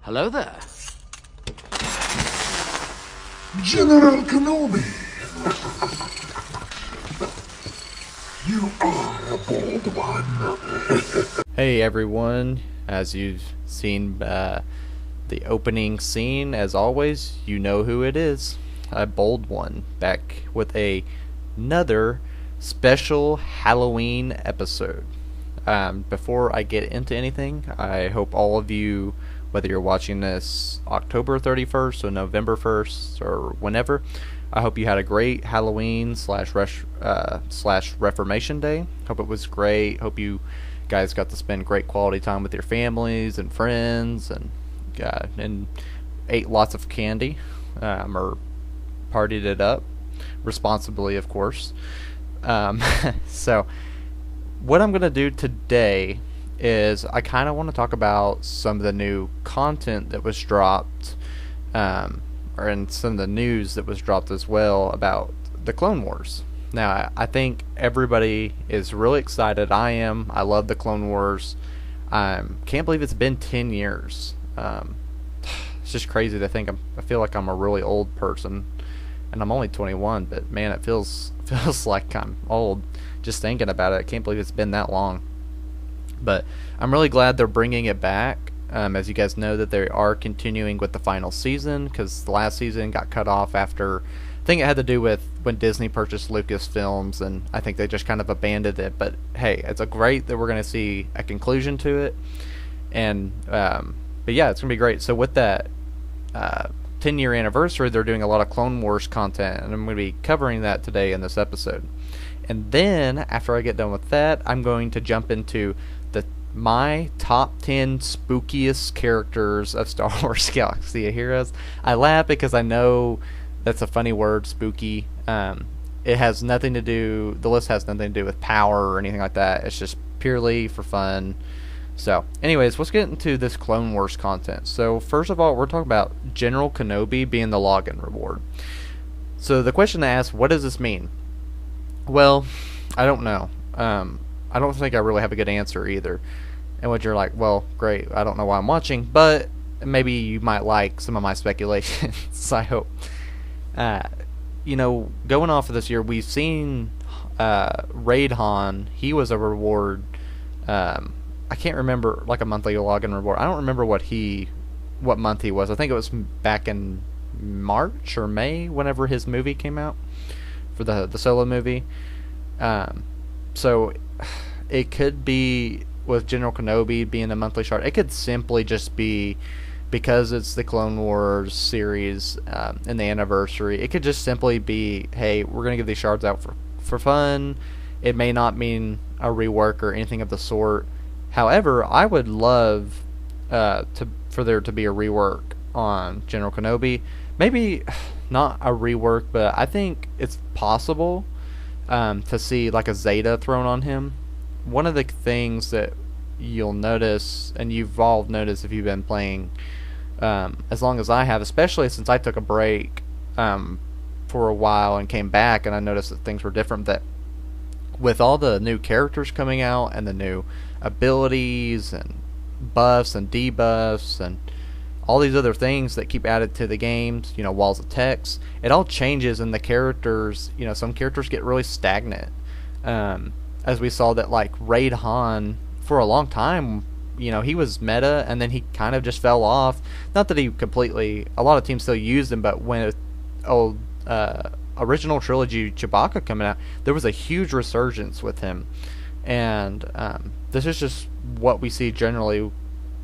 Hello there. General Kenobi! You are a bold one. Hey everyone, as you've seen the opening scene, as always, you know who it is. A bold one, back with another special Halloween episode. Before I get into anything, I hope all of you, whether you're watching this October 31st or November 1st or whenever, I hope you had a great Halloween slash Reformation Day. Hope it was great. Hope you guys got to spend great quality time with your families and friends and ate lots of candy or partied it up responsibly, of course. So what I'm going to do today is I kind of want to talk about some of the new content that was dropped, and some of the news that was dropped as well about the Clone Wars. Now, I think everybody is really excited. I am. I love the Clone Wars. Can't believe it's been 10 years. It's just crazy to think. I feel like I'm a really old person, and I'm only 21, but man, it feels like I'm old just thinking about it. I can't believe it's been that long. But I'm really glad they're bringing it back. As you guys know, that they are continuing with the final season, because the last season got cut off after, I think it had to do with when Disney purchased Lucasfilms, and I think they just kind of abandoned it. But hey, it's great that we're going to see a conclusion to it, and but yeah, it's going to be great. So with that 10-year anniversary, they're doing a lot of Clone Wars content, and I'm going to be covering that today in this episode. And then after I get done with that, I'm going to jump into my top 10 spookiest characters of Star Wars Galaxy of Heroes. I laugh because I know that's a funny word, spooky. It has nothing to do, the list has nothing to do with power or anything like that. It's just purely for fun. So, anyways, let's get into this Clone Wars content. So, first of all, we're talking about General Kenobi being the login reward. So, the question to ask, what does this mean? Well, I don't know. I don't think I really have a good answer either. And what you're like, well, great, I don't know why I'm watching, but maybe you might like some of my speculations, I hope. Going off of this year, we've seen Raid Han. He was a reward. I can't remember, like a monthly login reward. I don't remember what month he was. I think it was back in March or May, whenever his movie came out, for the Solo movie. So it could be with General Kenobi being a monthly shard. It could simply just be because it's the Clone Wars series and the anniversary. It could just simply be, hey, we're going to give these shards out for fun. It may not mean a rework or anything of the sort. However, I would love for there to be a rework on General Kenobi. Maybe not a rework, but I think it's possible to see like a Zeta thrown on him. One of the things that you'll notice, and you've all noticed if you've been playing as long as I have, especially since I took a break for a while and came back, and I noticed that things were different, that with all the new characters coming out and the new abilities and buffs and debuffs and all these other things that keep added to the games, walls of text, it all changes, and the characters, some characters get really stagnant. As we saw that, like, Raid Han, for a long time, he was meta, and then he kind of just fell off. Not that he completely, a lot of teams still used him, but when original trilogy Chewbacca coming out, there was a huge resurgence with him. And this is just what we see generally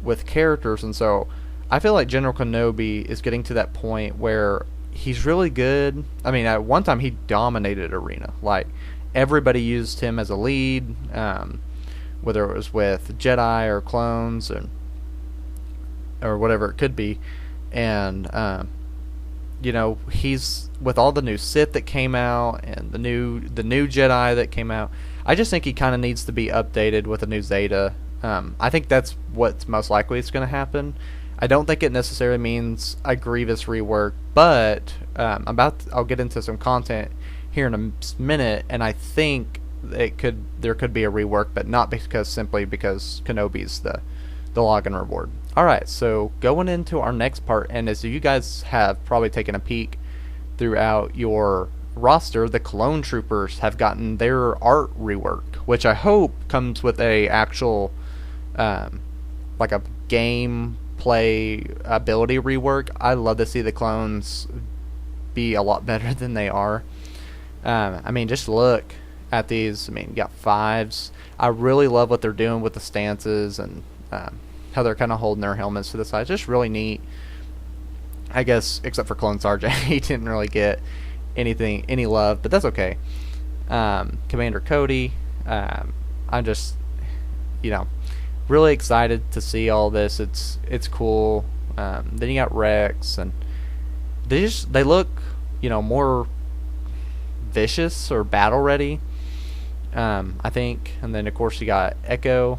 with characters, and so I feel like General Kenobi is getting to that point where he's really good. I mean, at one time he dominated Arena. Like, everybody used him as a lead, whether it was with Jedi or clones or whatever it could be. And he's with all the new Sith that came out and the new Jedi that came out. I just think he kind of needs to be updated with a new Zeta. I think that's what's most likely is going to happen. I don't think it necessarily means a Grievous rework, but I'll get into some content here in a minute, and I think there could be a rework, but not simply because Kenobi's the login reward. Alright, so going into our next part, and as you guys have probably taken a peek throughout your roster, the clone troopers have gotten their art rework, which I hope comes with a actual like a gameplay ability rework. I love to see the clones be a lot better than they are. I mean, just look at these. I mean, you got fives. I really love what they're doing with the stances and how they're kind of holding their helmets to the side. Just really neat. I guess, except for Clone Sergeant, he didn't really get any love, but that's okay. Commander Cody, I'm just, really excited to see all this. It's cool. Then you got Rex, and they look, more vicious or battle ready. I think, and then of course you got Echo,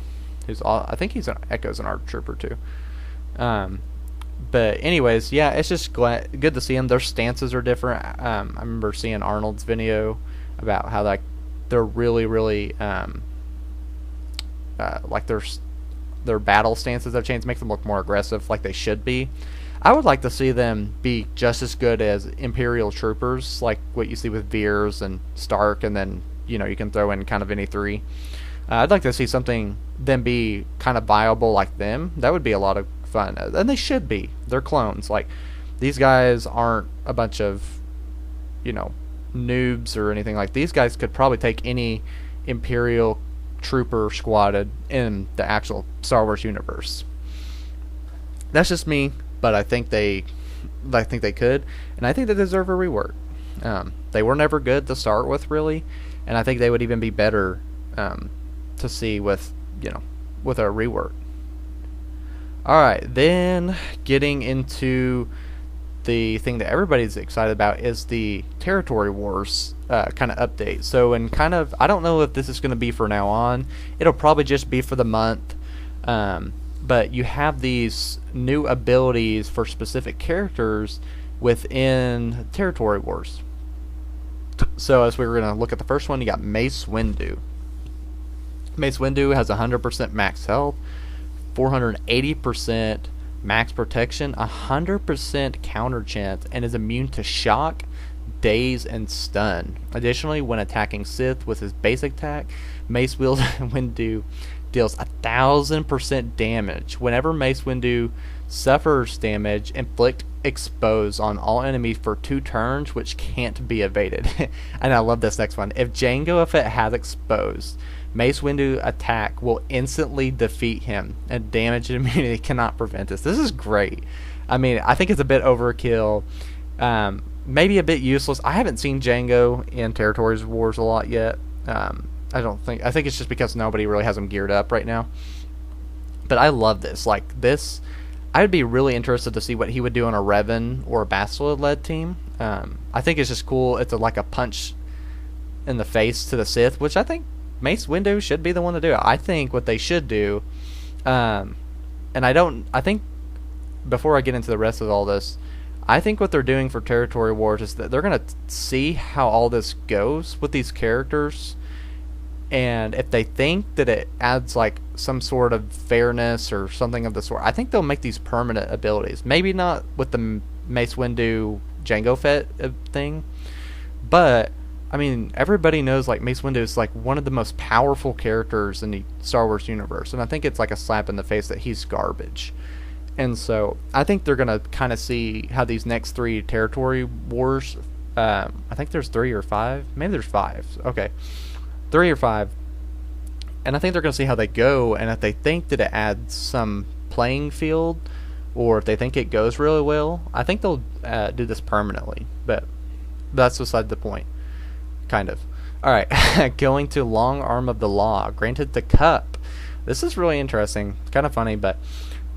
I think Echo's an art trooper too. But anyways, yeah, it's just good to see them. Their stances are different. I remember seeing Arnold's video about how they're really, really like their battle stances have changed, makes them look more aggressive, like they should be. I would like to see them be just as good as Imperial troopers, like what you see with Veers and Stark, and then you can throw in kind of any three. I'd like to see them be kind of viable like them. That would be a lot of fun, and they should be. They're clones. Like, these guys aren't a bunch of noobs or anything. Like, these guys could probably take any Imperial trooper squad in the actual Star Wars universe. That's just me, but I think they could, and I think they deserve a rework. They were never good to start with, really, and I think they would even be better to see with a rework. Alright, then getting into the thing that everybody's excited about is the Territory Wars kind of update. So, I don't know if this is going to be for now on. It'll probably just be for the month. But you have these new abilities for specific characters within Territory Wars. So, as we were going to look at the first one, you got Mace Windu. Mace Windu has 100% max health, 480% max protection, 100% counter chance, and is immune to shock, daze, and stun. Additionally, when attacking Sith with his basic attack, Mace Windu deals 1000% damage. Whenever Mace Windu suffers damage, inflict expose on all enemies for 2 turns, which can't be evaded. And I love this next one. If Jango Fett has exposed, Mace Windu attack will instantly defeat him, and damage and immunity cannot prevent this. This is great. I mean, I think it's a bit overkill, maybe a bit useless. I haven't seen Jango in Territories Wars a lot yet. I think it's just because nobody really has him geared up right now. But I love this. Like, this, I would be really interested to see what he would do on a Revan or a Bastila-led team. I think it's just cool. It's like a punch in the face to the Sith, which I think Mace Windu should be the one to do it. I think what they should do, I think before I get into the rest of all this, I think what they're doing for Territory Wars is that they're going to see how all this goes with these characters, and if they think that it adds like some sort of fairness or something of the sort, I think they'll make these permanent abilities. Maybe not with the Mace Windu Jango Fett thing, but I mean, everybody knows like Mace Windu is like one of the most powerful characters in the Star Wars universe, and I think it's like a slap in the face that he's garbage. And so I think they're gonna kind of see how these next 3 Territory Wars. I think there's 3 or 5. Maybe there's 5. Okay, 3 or 5. And I think they're gonna see how they go, and if they think that it adds some playing field, or if they think it goes really well, I think they'll do this permanently. But that's beside the point. Kind of. Alright, going to Long Arm of the Law. Granted to Cup. This is really interesting. It's kind of funny, but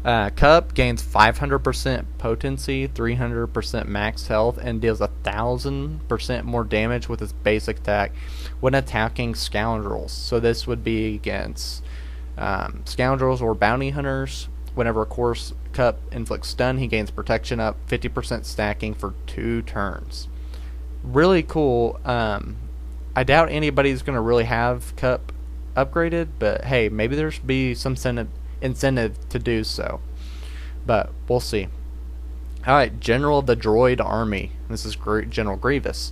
Cup gains 500% potency, 300% max health, and deals 1000% more damage with his basic attack when attacking scoundrels. So this would be against scoundrels or bounty hunters. Whenever a course Cup inflicts stun, he gains protection up 50% stacking for 2 turns. Really cool. I doubt anybody's going to really have Cup upgraded, but hey, maybe there's be some incentive to do so. But we'll see. Alright, General of the Droid Army. This is General Grievous.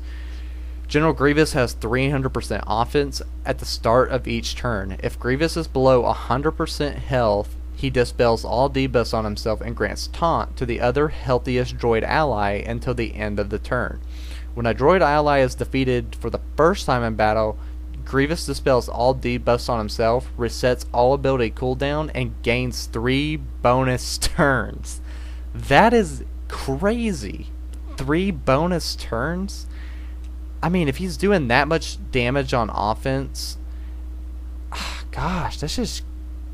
General Grievous has 300% offense at the start of each turn. If Grievous is below 100% health, he dispels all debuffs on himself and grants taunt to the other healthiest droid ally until the end of the turn. When a droid ally is defeated for the first time in battle, Grievous dispels all debuffs on himself, resets all ability cooldown, and gains 3 bonus turns. That is crazy. 3 bonus turns? I mean, if he's doing that much damage on offense, gosh, that's just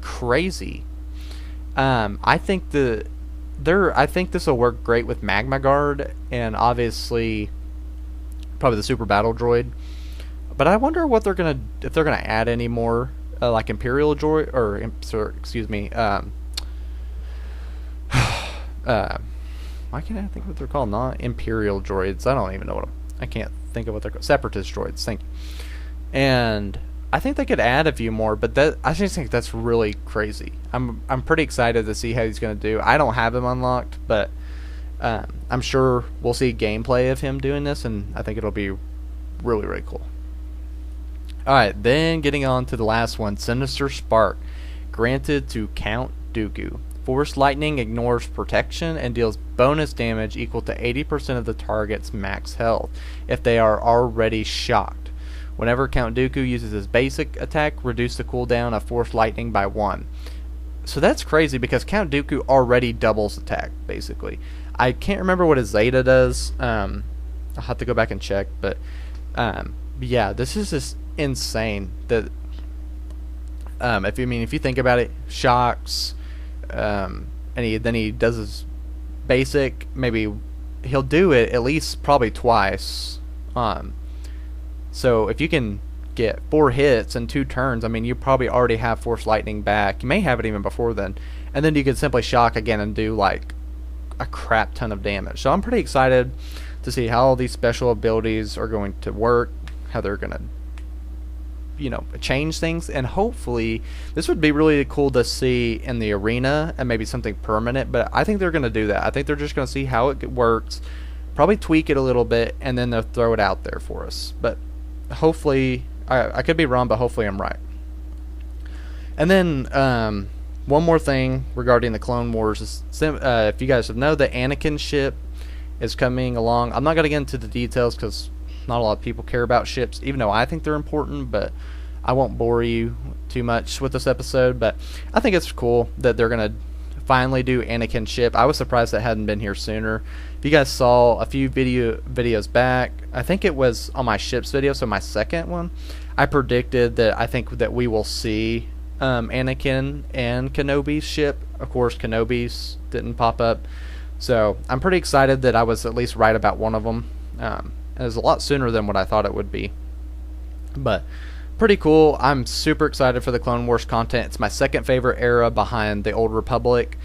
crazy. I think I think this will work great with Magma Guard and obviously probably the Super Battle Droid. But I wonder what if they're gonna add any more like Imperial Droid or excuse me. Why can't I think what they're called? Not Imperial droids. I don't even know I can't think of what they're called. Separatist droids. Thank you. And I think they could add a few more, but I just think that's really crazy. I'm pretty excited to see how he's going to do. I don't have him unlocked, but I'm sure we'll see gameplay of him doing this, and I think it'll be really, really cool. Alright, then getting on to the last one, Sinister Spark. Granted to Count Dooku. Force Lightning ignores protection and deals bonus damage equal to 80% of the target's max health if they are already shocked. Whenever Count Dooku uses his basic attack, reduce the cooldown of Force Lightning by 1. So that's crazy because Count Dooku already doubles attack, basically. I can't remember what his Zeta does. I'll have to go back and check, but yeah, this is just insane. That if you think about it, shocks, and then he does his basic. Maybe he'll do it at least probably twice. So if you can get 4 hits in 2 turns, I mean, you probably already have Force Lightning back. You may have it even before then, and then you can simply shock again and do like a crap ton of damage. So I'm pretty excited to see how all these special abilities are going to work, how they're going to change things, and hopefully this would be really cool to see in the arena and maybe something permanent. But I think they're going to do that. I think they're just going to see how it works, probably tweak it a little bit, and then they'll throw it out there for us. But hopefully, I could be wrong, but hopefully I'm right. And then one more thing regarding the Clone Wars is, if you guys know, the Anakin ship is coming along. I'm not going to get into the details because not a lot of people care about ships, even though I think they're important, but I won't bore you too much with this episode. But I think it's cool that they're going to finally do Anakin ship. I was surprised that hadn't been here sooner. If you guys saw a few videos back, I think it was on my ships video, so my second one, I predicted that I think that we will see Anakin and Kenobi's ship. Of course, Kenobi's didn't pop up, so I'm pretty excited that I was at least right about one of them. It was a lot sooner than what I thought it would be, but pretty cool. I'm super excited for the Clone Wars content. It's my second favorite era behind the Old Republic.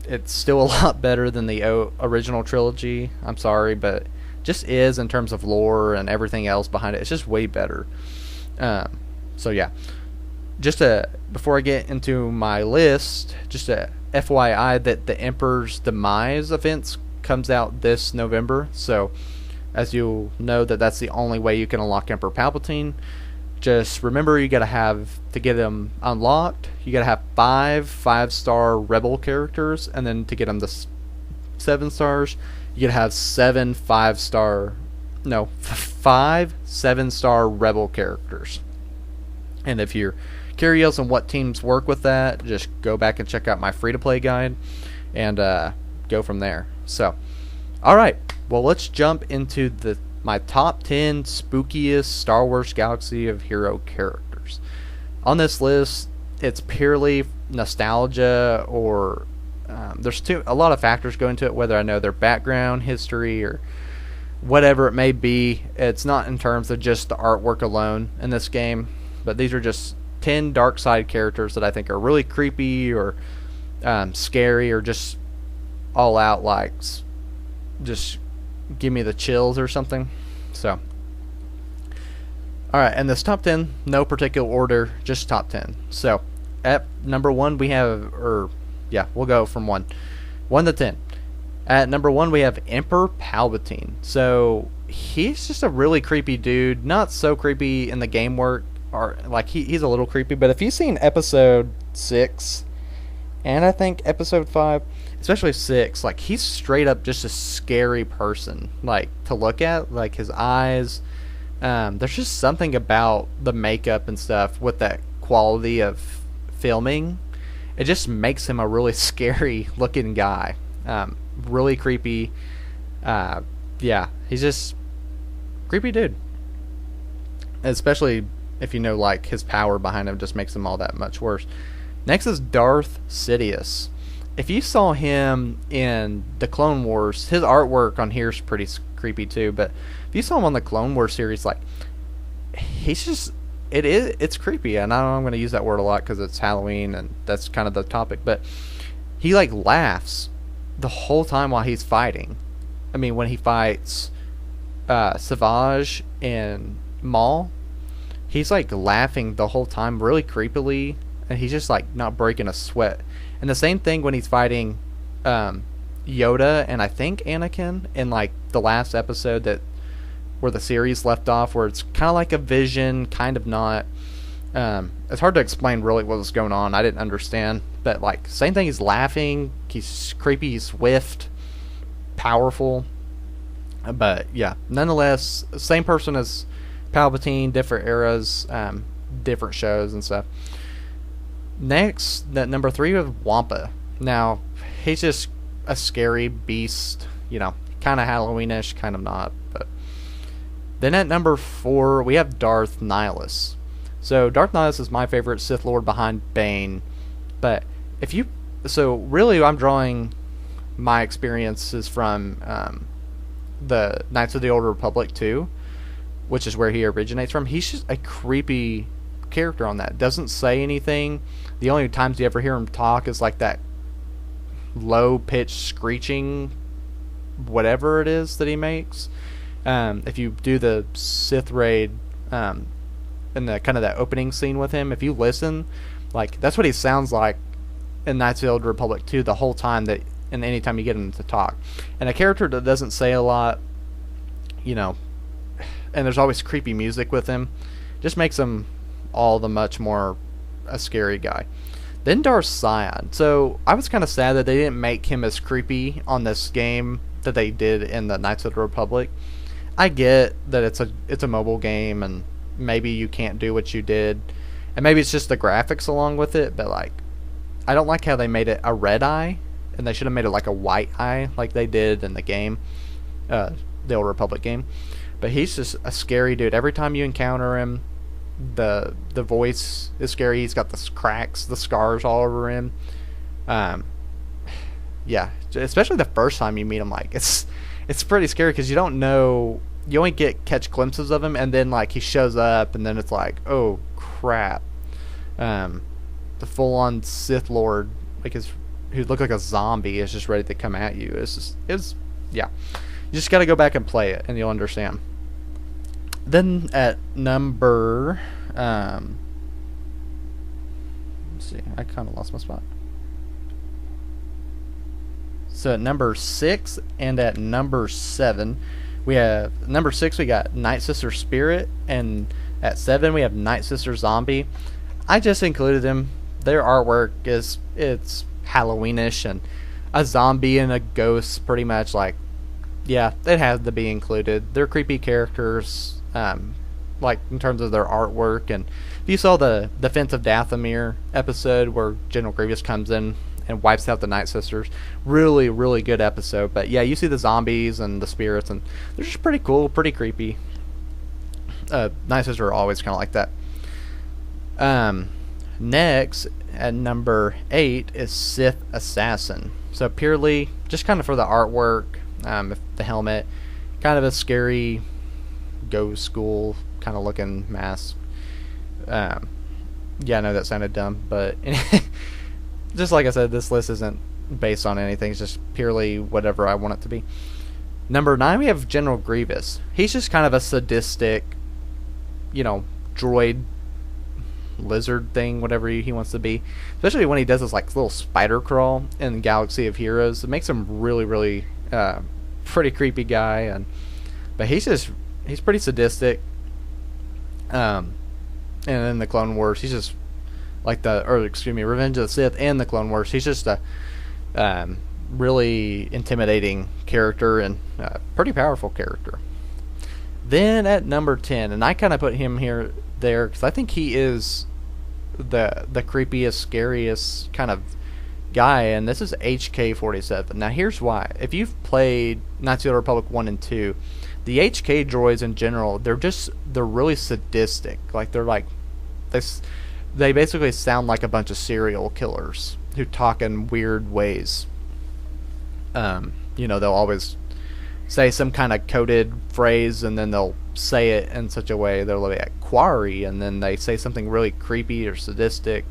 It's still a lot better than the original trilogy. I'm sorry, but just is in terms of lore and everything else behind it. It's just way better. So yeah, just before I get into my list, just a FYI that the Emperor's Demise events comes out this November. So as you'll know, that's the only way you can unlock Emperor Palpatine. Just remember, you gotta have, to get him unlocked, you gotta have 5-star Rebel characters, and then to get him to 7 stars, you gotta have 5 7-star Rebel characters. And if you're curious on what teams work with that, just go back and check out my free-to-play guide, and go from there. So, alright, well, let's jump into my top 10 spookiest Star Wars Galaxy of Hero characters. On this list, it's purely nostalgia, or there's a lot of factors go into it, whether I know their background, history, or whatever it may be. It's not in terms of just the artwork alone in this game, but these are just 10 dark side characters that I think are really creepy, or scary, or just all out, like, just give me the chills or something. So, alright, and this top 10, no particular order, just top 10. So, at number 1 we have, or yeah, we'll go from 1 to 10. At number 1 we have Emperor Palpatine. So he's just a really creepy dude. Not so creepy in the game work, or like he's a little creepy. But if you've seen episode 6 and I think episode 5, especially 6, like he's straight up just a scary person, like to look at, like his eyes. There's just something about the makeup and stuff with that quality of filming. It just makes him a really scary looking guy. Really creepy. Yeah, he's just creepy dude. Especially if you know, like, his power behind him just makes him all that much worse. Next is Darth Sidious. If you saw him in the Clone Wars, his artwork on here is pretty creepy too. But if you saw him on the Clone Wars series, like, he's just, it's creepy. And I know I'm going to use that word a lot because it's Halloween and that's kind of the topic. But he, like, laughs the whole time while he's fighting. I mean, when he fights Savage and Maul, he's like laughing the whole time, really creepily, and he's just like not breaking a sweat. And the same thing when he's fighting Yoda and I think Anakin in like the last episode that where the series left off, where it's kind of like a vision, kind of not. It's hard to explain really what was going on. I didn't understand, but like same thing. He's laughing. He's creepy. He's swift, powerful. But yeah, nonetheless, same person as Palpatine, different eras, different shows and stuff. Next, at number 3 we have Wampa. Now, he's just a scary beast, you know, kind of Halloweenish, kind of not. But then at number 4 we have Darth Nihilus. So Darth Nihilus is my favorite Sith Lord behind Bane. But so really I'm drawing my experiences from the Knights of the Old Republic 2, which is where he originates from. He's just a creepy character on that. Doesn't say anything. The only times you ever hear him talk is like that low-pitched screeching whatever it is that he makes. If you do the Sith raid and the kind of that opening scene with him, if you listen, like that's what he sounds like in Knights of the Old Republic 2 the whole time, that and anytime you get him to talk. And a character that doesn't say a lot, you know, and there's always creepy music with him, just makes him all the much more a scary guy. Then Darth Sion. So I was kind of sad that they didn't make him as creepy on this game that they did in the Knights of the Republic. I get that it's a mobile game and maybe you can't do what you did, and maybe it's just the graphics along with it, but like I don't like how they made it a red eye, and they should have made it like a white eye like they did in the game, the Old Republic game. But he's just a scary dude. Every time you encounter him, the voice is scary. He's got the cracks, the scars all over him. Yeah, especially the first time you meet him, like it's pretty scary because you don't know. You only catch glimpses of him, and then like he shows up, and then it's like, oh crap, the full-on Sith Lord, like who looked like a zombie, is just ready to come at you. Yeah. You just got to go back and play it, and you'll understand. Then at number, let's see, I kind of lost my spot. So at number 6 and at number 7, we have number 6. We got Night Sister Spirit, and at 7 we have Night Sister Zombie. I just included them. Their artwork it's Halloweenish, and a zombie and a ghost, pretty much like. Yeah, it has to be included. They're creepy characters, like in terms of their artwork. And if you saw the Defense of Dathomir episode where General Grievous comes in and wipes out the Night Sisters, really, really good episode. But yeah, you see the zombies and the spirits, and they're just pretty cool, pretty creepy. Night Sisters are always kind of like that. Next, at number 8 is Sith Assassin. So purely, just kind of for the artwork. The helmet, kind of a scary ghost school kind of looking mask. Yeah, I know that sounded dumb, but just like I said, this list isn't based on anything. It's just purely whatever I want it to be. Number 9, we have General Grievous. He's just kind of a sadistic, you know, droid lizard thing, whatever he wants to be. Especially when he does this like little spider crawl in Galaxy of Heroes, it makes him really, really pretty creepy guy. But he's pretty sadistic. And in the Clone Wars, he's just like Revenge of the Sith and the Clone Wars. He's just a really intimidating character and pretty powerful character. Then at number 10, and I kind of put him there because I think he is the creepiest, scariest kind of guy, and this is HK-47. Now here's why. If you've played Knights of the Republic 1 and 2, the HK droids in general, they're really sadistic. Like they basically sound like a bunch of serial killers who talk in weird ways. They'll always say some kind of coded phrase, and then they'll say it in such a way they'll be like quarry, and then they say something really creepy or sadistic.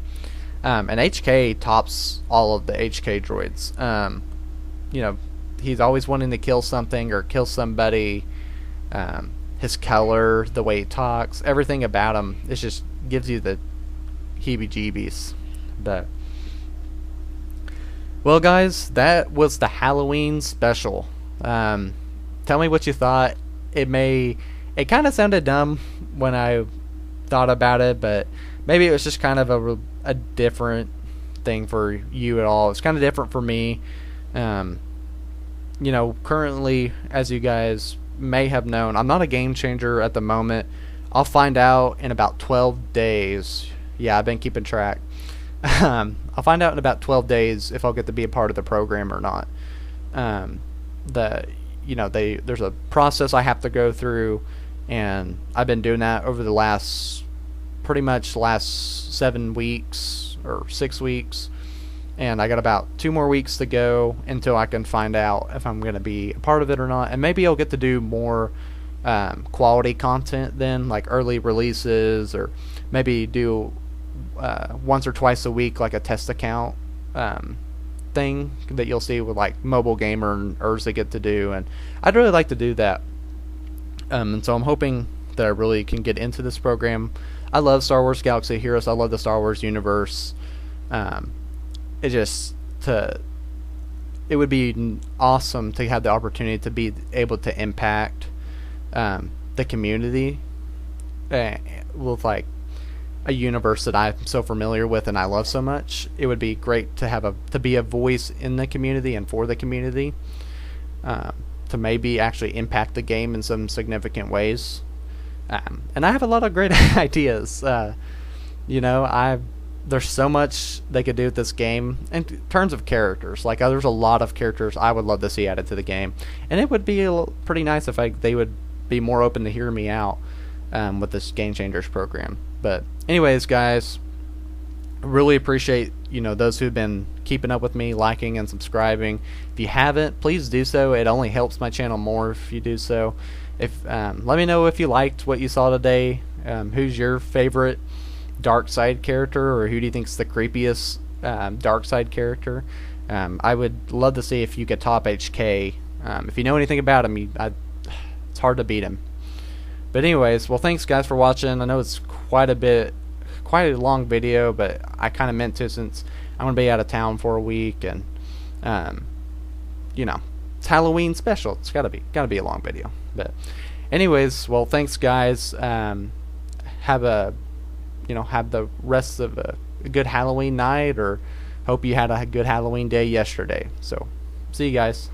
And HK tops all of the HK droids. He's always wanting to kill something or kill somebody. His color, the way he talks, everything about him, it just gives you the heebie-jeebies. But well, guys, that was the Halloween special. Tell me what you thought. It kind of sounded dumb when I thought about it, but maybe it was just kind of a different thing for you at all. It's kind of different for me. Currently, as you guys may have known, I'm not a game changer at the moment. I'll find out in about 12 days. Yeah, I've been keeping track. I'll find out in about 12 days if I'll get to be a part of the program or not. There's a process I have to go through, and I've been doing that over the pretty much last 7 weeks or 6 weeks, and I got about 2 more weeks to go until I can find out if I'm going to be a part of it or not. And maybe I'll get to do more quality content then, like early releases, or maybe do once or twice a week like a test account thing that you'll see with like Mobile Gamer and Urza get to do, and I'd really like to do that. And so I'm hoping that I really can get into this program. I love Star Wars Galaxy of Heroes. I love the Star Wars universe. It would be awesome to have the opportunity to be able to impact the community with like a universe that I'm so familiar with and I love so much. It would be great to be a voice in the community and for the community, to maybe actually impact the game in some significant ways. And I have a lot of great ideas. There's so much they could do with this game in terms of characters. Like, there's a lot of characters I would love to see added to the game, and it would be pretty nice if they would be more open to hear me out with this Game Changers program. But anyways, guys, really appreciate those who've been keeping up with me, liking and subscribing. If you haven't, please do so. It only helps my channel more if you do so. Let me know if you liked what you saw today. Who's your favorite dark side character, or who do you think's the creepiest dark side character? I would love to see if you could top HK. If you know anything about him, it's hard to beat him. But anyways, well, thanks guys for watching. I know it's quite a long video, but I kind of meant to, since I'm gonna be out of town for a week, and it's Halloween special. It's gotta be a long video. But anyways, well, thanks guys. Have the rest of a good Halloween night, or hope you had a good Halloween day yesterday. So see you guys.